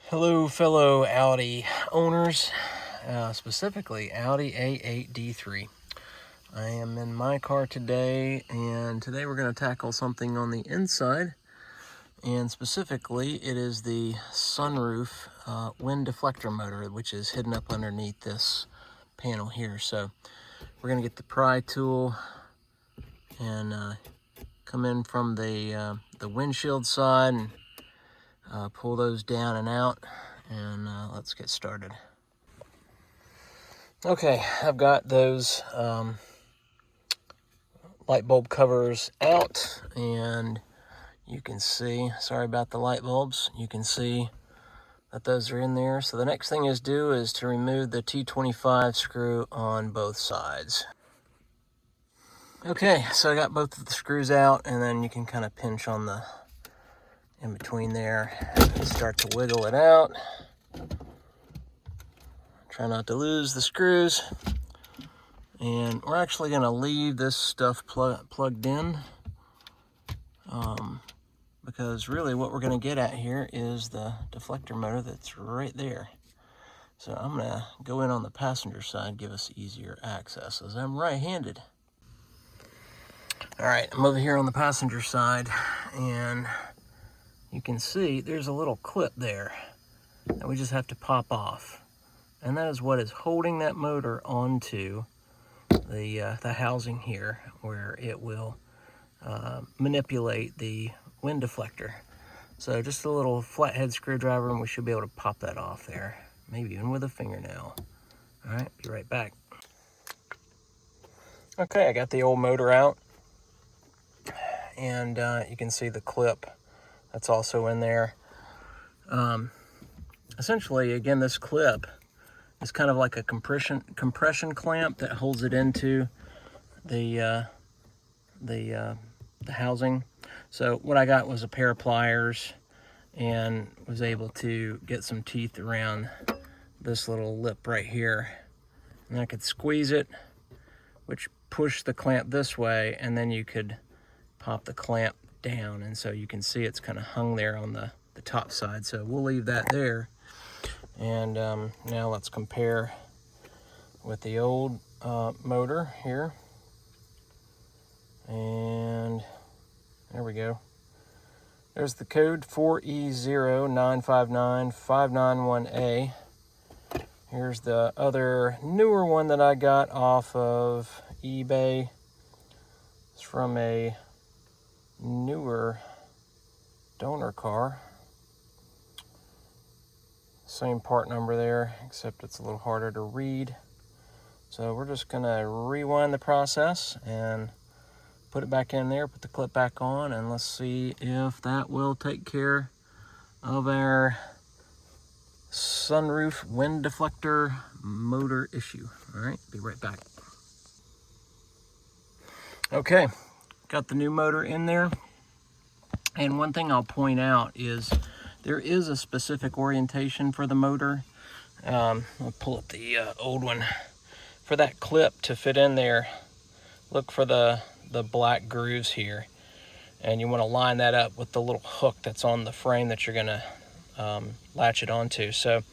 Hello, fellow Audi owners, specifically Audi A8D3. I am in my car today, and today we're going to tackle something on the inside, and specifically it is the sunroof wind deflector motor, which is hidden up underneath this panel here. So we're going to get the pry tool and come in from the windshield side and pull those down and out, and let's get started. Okay, I've got those light bulb covers out, and you can see, sorry about the light bulbs, you can see that those are in there. So the next thing is to remove the T25 screw on both sides. Okay, so I got both of the screws out, and then you can kind of pinch on the in between there and start to wiggle it out. Try not to lose the screws. And we're actually going to leave this stuff plugged in because really what we're going to get at here is the deflector motor that's right there. So I'm going to go in on the passenger side, give us easier access as I'm right-handed. All right, I'm over here on the passenger side, and you can see there's a little clip there that we just have to pop off. And that is what is holding that motor onto the housing here, where it will manipulate the wind deflector. So just a little flathead screwdriver, and we should be able to pop that off there, maybe even with a fingernail. All right, be right back. Okay, I got the old motor out, and you can see the clip that's also in there. Essentially, again, this clip is kind of like a compression clamp that holds it into the housing. So what I got was a pair of pliers, and was able to get some teeth around this little lip right here, and I could squeeze it, which pushed the clamp this way, and then you could pop the clamp down, and so you can see it's kind of hung there on the top side. So we'll leave that there, and now let's compare with the old motor here. And there we go. There's the code 4E0959591A. Here's the other newer one that I got off of eBay. It's from a newer donor car. Same part number there, except it's a little harder to read. So we're just gonna rewind the process and put it back in there, put the clip back on, and let's see if that will take care of our sunroof wind deflector motor issue. All right, be right back. Okay, got the new motor in there. And one thing I'll point out is there is a specific orientation for the motor. I'll pull up the old one. For that clip to fit in there, look for the black grooves here. And you want to line that up with the little hook that's on the frame that you're going to latch it onto. So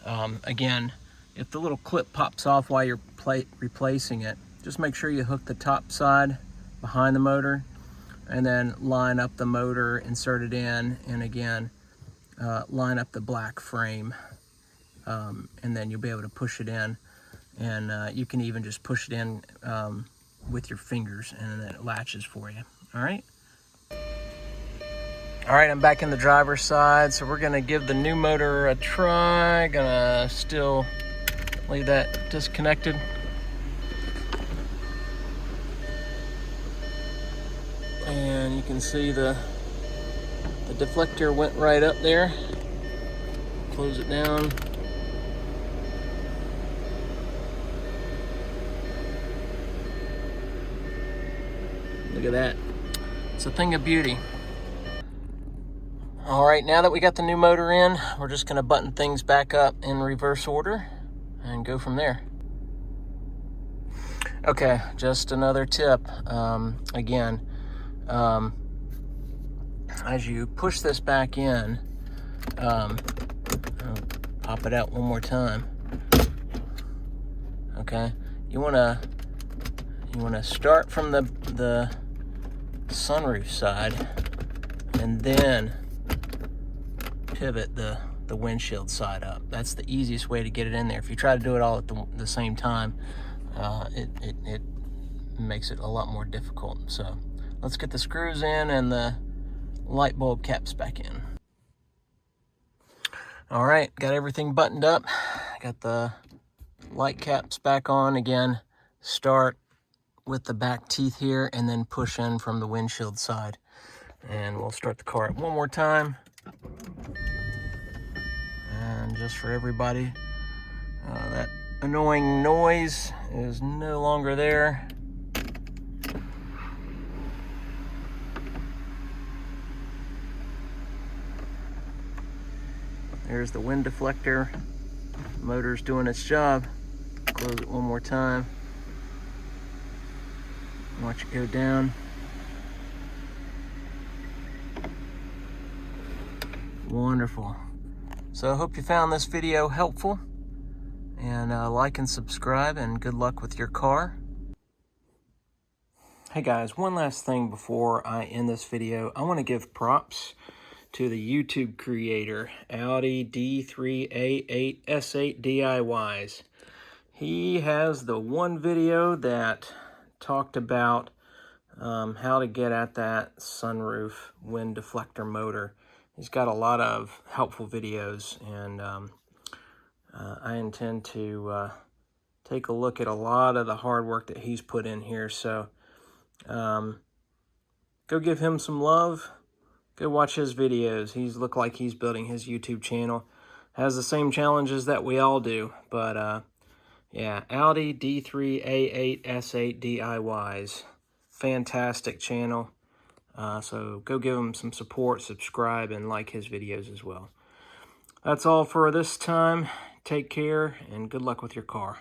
again, if the little clip pops off while you're replacing it, just make sure you hook the top side behind the motor, and then line up the motor, insert it in, and again, line up the black frame, and then you'll be able to push it in. And you can even just push it in with your fingers, and then it latches for you. All right? All right, I'm back in the driver's side, so we're gonna give the new motor a try. Gonna still leave that disconnected. And you can see the deflector went right up there. Close it down. Look at that. It's a thing of beauty. All right, now that we got the new motor in, we're just gonna button things back up in reverse order and go from there. Okay, just another tip. Again, as you push this back in, I'll pop it out one more time. Okay, you wanna start from the sunroof side and then pivot the windshield side up. That's the easiest way to get it in there. If you try to do it all at the same time, it makes it a lot more difficult. So let's get the screws in and the light bulb caps back in. All right, got everything buttoned up. Got the light caps back on. Again, start with the back teeth here and then push in from the windshield side. And we'll start the car up one more time. And just for everybody, that annoying noise is no longer there. There's the wind deflector. The motor's doing its job. Close it one more time. Watch it go down. Wonderful. So I hope you found this video helpful, and like and subscribe, and good luck with your car. Hey guys, one last thing before I end this video. I want to give props to the YouTube creator, Audi A8L DIYs. He has the one video that talked about how to get at that sunroof wind deflector motor. He's got a lot of helpful videos, and I intend to take a look at a lot of the hard work that he's put in here. So go give him some love. Go watch his videos. He's look like he's building his YouTube channel. Has the same challenges that we all do, but yeah, Audi A8L DIYs. Fantastic channel. So go give him some support, subscribe, and like his videos as well. That's all for this time. Take care, and good luck with your car.